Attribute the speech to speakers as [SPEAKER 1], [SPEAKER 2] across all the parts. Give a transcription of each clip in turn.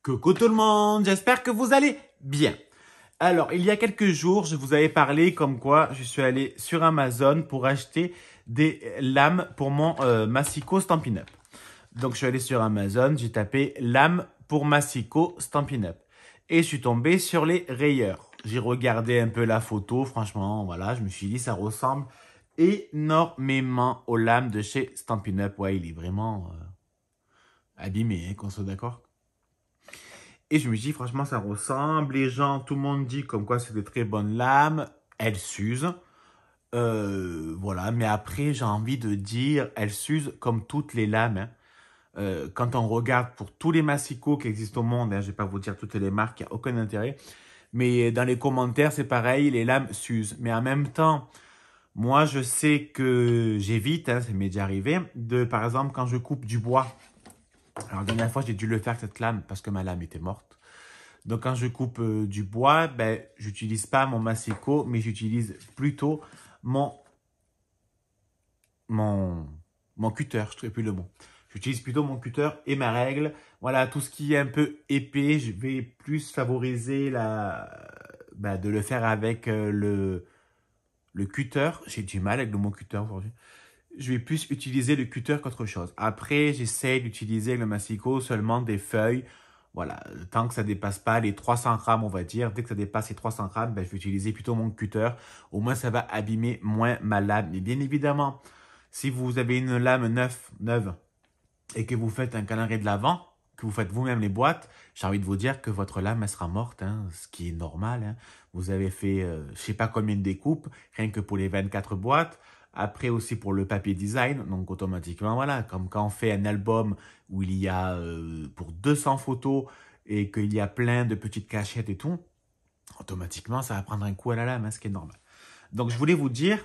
[SPEAKER 1] Coucou tout le monde, j'espère que vous allez bien. Alors, il y a quelques jours, je vous avais parlé comme quoi je suis allé sur Amazon pour acheter des lames pour mon Massico Stampin' Up. Donc, je suis allé sur Amazon, j'ai tapé lames pour Massico Stampin' Up. Et je suis tombé sur les rayures. J'ai regardé un peu la photo, franchement, voilà, je me suis dit, ça ressemble énormément aux lames de chez Stampin' Up. Ouais, il est vraiment abîmé, hein, qu'on soit d'accord. Et je me dis, franchement, ça ressemble. Les gens, tout le monde dit comme quoi c'est de très bonnes lames. Elles s'usent. Voilà. Mais après, j'ai envie de dire, elles s'usent comme toutes les lames, hein. Quand on regarde pour tous les massicots qui existent au monde, hein, je vais pas vous dire toutes les marques, il n'y a aucun intérêt. Mais dans les commentaires, c'est pareil, les lames s'usent. Mais en même temps, moi, je sais que j'évite, hein, ça m'est déjà arrivé, de, par exemple, quand je coupe du bois. Alors, la dernière fois, j'ai dû le faire avec cette lame parce que ma lame était morte. Donc, quand je coupe du bois, ben, j'utilise pas mon massicot, mais j'utilise plutôt mon, mon cutter. Je ne trouve plus le mot. J'utilise plutôt mon cutter et ma règle. Voilà, tout ce qui est un peu épais, je vais plus favoriser ben, de le faire avec le cutter. J'ai du mal avec le mot cutter aujourd'hui. Je vais plus utiliser le cutter qu'autre chose. Après, j'essaie d'utiliser le massicot seulement des feuilles. Voilà, tant que ça dépasse pas les 300 grammes, on va dire. Dès que ça dépasse les 300 grammes, ben, je vais utiliser plutôt mon cutter. Au moins, ça va abîmer moins ma lame. Mais bien évidemment, si vous avez une lame neuve et que vous faites un calendrier de l'Avent, que vous faites vous-même les boîtes, j'ai envie de vous dire que votre lame, elle sera morte, hein, ce qui est normal, hein. Vous avez fait, je sais pas combien de découpes, rien que pour les 24 boîtes. Après aussi pour le papier design, donc automatiquement, voilà, comme quand on fait un album où il y a pour 200 photos et qu'il y a plein de petites cachettes et tout, automatiquement, ça va prendre un coup à la lame, hein, ce qui est normal. Donc, je voulais vous dire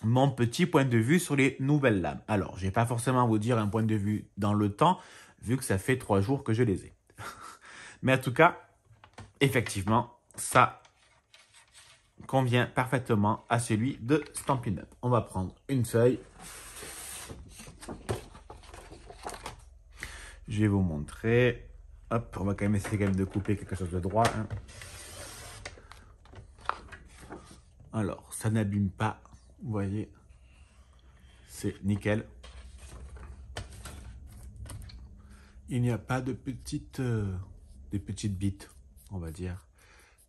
[SPEAKER 1] mon petit point de vue sur les nouvelles lames. Alors, je vais pas forcément vous dire un point de vue dans le temps, vu que ça fait 3 jours que je les ai. Mais en tout cas, effectivement, ça convient parfaitement à celui de Stampin' Up. On va prendre une feuille. Je vais vous montrer. Hop, on va quand même essayer quand même de couper quelque chose de droit, hein. Alors, ça n'abîme pas. Vous voyez, c'est nickel. Il n'y a pas de des petites bites, on va dire.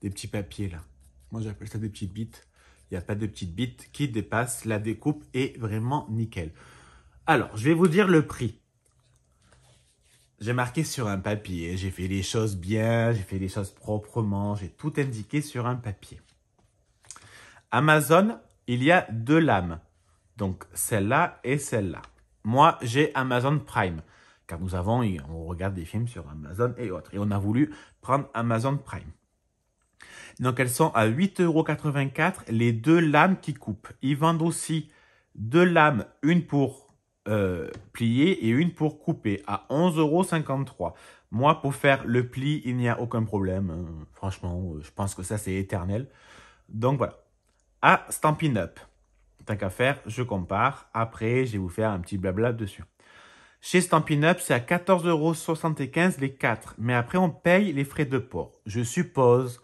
[SPEAKER 1] Des petits papiers là. Moi, j'appelle ça des petites bites. Il n'y a pas de petites bites qui dépassent. La découpe est vraiment nickel. Alors, je vais vous dire le prix. J'ai marqué sur un papier. J'ai fait les choses bien. J'ai fait les choses proprement. J'ai tout indiqué sur un papier. Amazon, il y a 2 lames. Donc, celle-là et celle-là. Moi, j'ai Amazon Prime. Car on regarde des films sur Amazon et autres. Et on a voulu prendre Amazon Prime. Donc, elles sont à 8,84 € les 2 lames qui coupent. Ils vendent aussi 2 lames, une pour plier et une pour couper, à 11,53 €. Moi, pour faire le pli, il n'y a aucun problème. Franchement, je pense que ça, c'est éternel. Donc, voilà. À Stampin' Up. Tant qu'à faire, je compare. Après, je vais vous faire un petit blabla dessus. Chez Stampin' Up, c'est à 14,75 € les 4. Mais après, on paye les frais de port. Je suppose,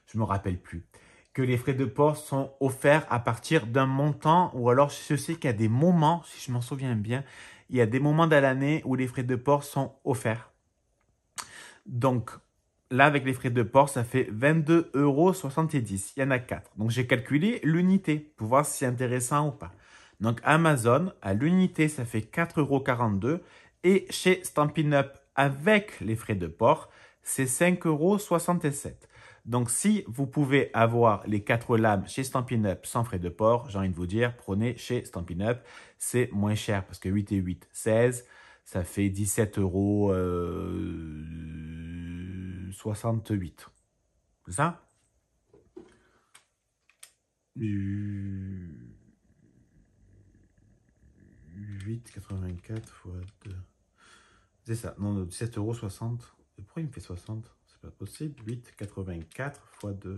[SPEAKER 1] je ne me rappelle plus, que les frais de port sont offerts à partir d'un montant, ou alors je sais qu'il y a des moments, si je m'en souviens bien, il y a des moments dans l'année où les frais de port sont offerts. Donc, là, avec les frais de port, ça fait 22,70 €. Il y en a 4. Donc, j'ai calculé l'unité pour voir si c'est intéressant ou pas. Donc, Amazon, à l'unité, ça fait 4,42 €. Et chez Stampin' Up, avec les frais de port, c'est 5,67 €. Donc, si vous pouvez avoir les 4 lames chez Stampin' Up sans frais de port, j'ai envie de vous dire, prenez chez Stampin' Up. C'est moins cher parce que 8 et 8, 16. Ça fait 17,68 €. C'est ça? 8,84 fois 2. C'est ça. Non, 17,60 €. Pourquoi il me fait 60? C'est pas possible. 8,84 fois 2.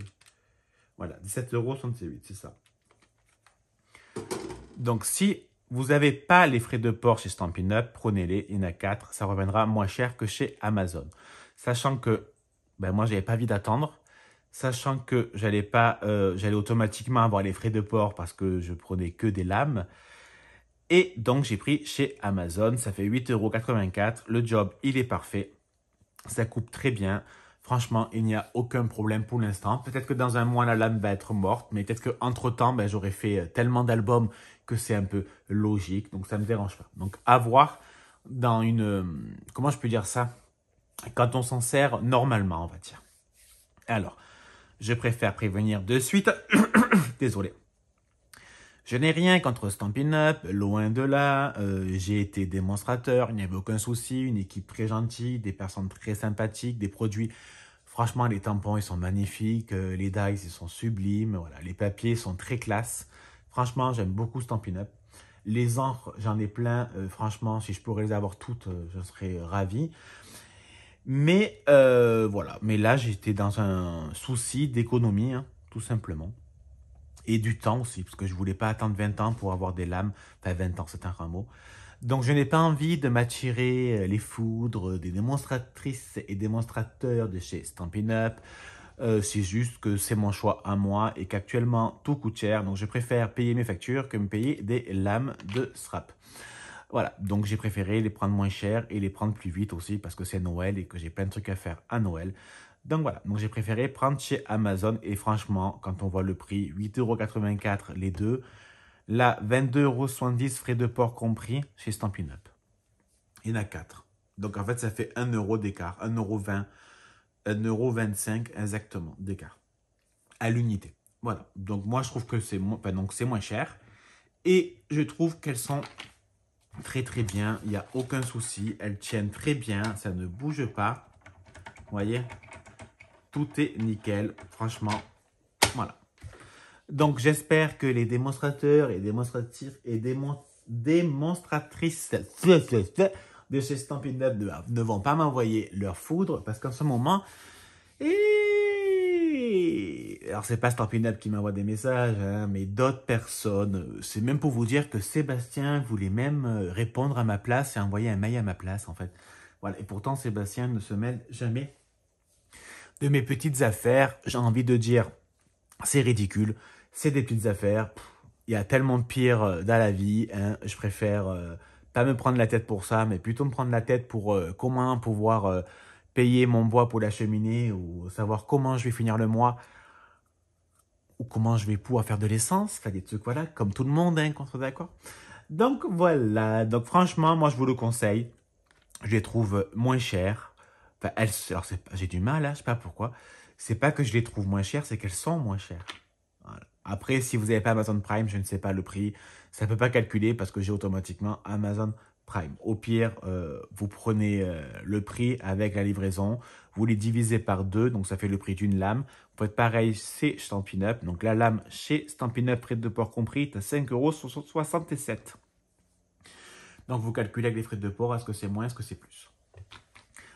[SPEAKER 1] Voilà, 17,68 €, c'est ça. Donc, si vous n'avez pas les frais de port chez Stampin' Up, prenez-les, il y en a 4, ça reviendra moins cher que chez Amazon. Sachant que moi, je n'avais pas envie d'attendre, sachant que j'allais automatiquement avoir les frais de port parce que je prenais que des lames. Et donc, j'ai pris chez Amazon, ça fait 8,84 €. Le job, il est parfait, ça coupe très bien. Franchement, il n'y a aucun problème pour l'instant. Peut-être que dans un mois, la lame va être morte, mais peut-être qu'entre-temps, j'aurais fait tellement d'albums que c'est un peu logique. Donc, ça ne me dérange pas. Donc, à voir dans une... comment je peux dire ça? Quand on s'en sert normalement, on va dire. Alors, je préfère prévenir de suite. Désolé. Je n'ai rien contre Stampin' Up, loin de là. J'ai été démonstrateur, il n'y avait aucun souci. Une équipe très gentille, des personnes très sympathiques, des produits... Franchement, les tampons, ils sont magnifiques. Les dies, ils sont sublimes. Voilà, les papiers sont très classe. Franchement, j'aime beaucoup Stampin' Up. Les encres, j'en ai plein. Franchement, si je pourrais les avoir toutes, je serais ravi. Mais voilà. Mais là, j'étais dans un souci d'économie, hein, tout simplement. Et du temps aussi, parce que je ne voulais pas attendre 20 ans pour avoir des lames. Enfin, 20 ans, c'est un grand mot. Donc, je n'ai pas envie de m'attirer les foudres des démonstratrices et démonstrateurs de chez Stampin' Up. C'est juste que c'est mon choix à moi et qu'actuellement, tout coûte cher. Donc, je préfère payer mes factures que me payer des lames de strap. Voilà, donc j'ai préféré les prendre moins cher et les prendre plus vite aussi parce que c'est Noël et que j'ai plein de trucs à faire à Noël. Donc voilà, donc j'ai préféré prendre chez Amazon et franchement, quand on voit le prix, 8,84 € les deux, là, 22,70 € frais de port compris chez Stampin' Up. Il y en a 4. Donc en fait, ça fait 1 € d'écart, 1,20 €, 1,25 € exactement d'écart à l'unité. Voilà, donc moi je trouve que c'est moins cher et je trouve qu'elles sont très très bien, il n'y a aucun souci, elles tiennent très bien, ça ne bouge pas, vous voyez, tout est nickel, franchement, voilà. Donc j'espère que les démonstrateurs et démonstratrices de chez Stampin' Up ne vont pas m'envoyer leur foudre, parce qu'en ce moment, alors c'est pas Stampin' Up qui m'envoie des messages, hein, mais d'autres personnes. C'est même pour vous dire que Sébastien voulait même répondre à ma place et envoyer un mail à ma place en fait. Voilà. Et pourtant Sébastien ne se mêle jamais de mes petites affaires. J'ai envie de dire, c'est ridicule, c'est des petites affaires. Il y a tellement de pire dans la vie. Hein. Je préfère pas me prendre la tête pour ça, mais plutôt me prendre la tête pour comment pouvoir payer mon bois pour la cheminée ou savoir comment je vais finir le mois ou comment je vais pouvoir faire de l'essence. Enfin, des trucs, voilà, comme tout le monde, hein, qu'on soit d'accord. Donc, voilà. Donc, franchement, moi, je vous le conseille. Je les trouve moins chers. Enfin, alors, j'ai du mal, hein, je sais pas pourquoi. C'est pas que je les trouve moins chères, c'est qu'elles sont moins chères. Voilà. Après, si vous n'avez pas Amazon Prime, je ne sais pas le prix. Ça ne peut pas calculer parce que j'ai automatiquement Amazon Prime. Au pire, vous prenez le prix avec la livraison, vous les divisez par 2, donc ça fait le prix d'une lame. Vous faites pareil chez Stampin' Up. Donc la lame chez Stampin' Up, frais de port compris, est à 5,67 €. Donc vous calculez avec les frais de port, est-ce que c'est moins, est-ce que c'est plus?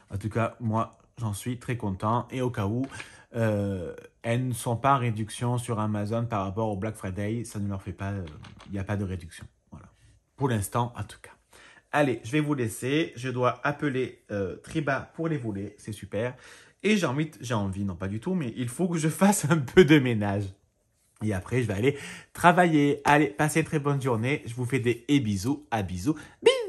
[SPEAKER 1] En tout cas, moi, j'en suis très content. Et au cas où, elles ne sont pas en réduction sur Amazon par rapport au Black Friday. Ça ne leur fait pas, il n'y a pas de réduction. Voilà. Pour l'instant, en tout cas. Allez, je vais vous laisser. Je dois appeler Triba pour les volets. C'est super. Et j'ai envie, non pas du tout, mais il faut que je fasse un peu de ménage. Et après, je vais aller travailler. Allez, passez une très bonne journée. Je vous fais des bisous. À bisous. Bisous.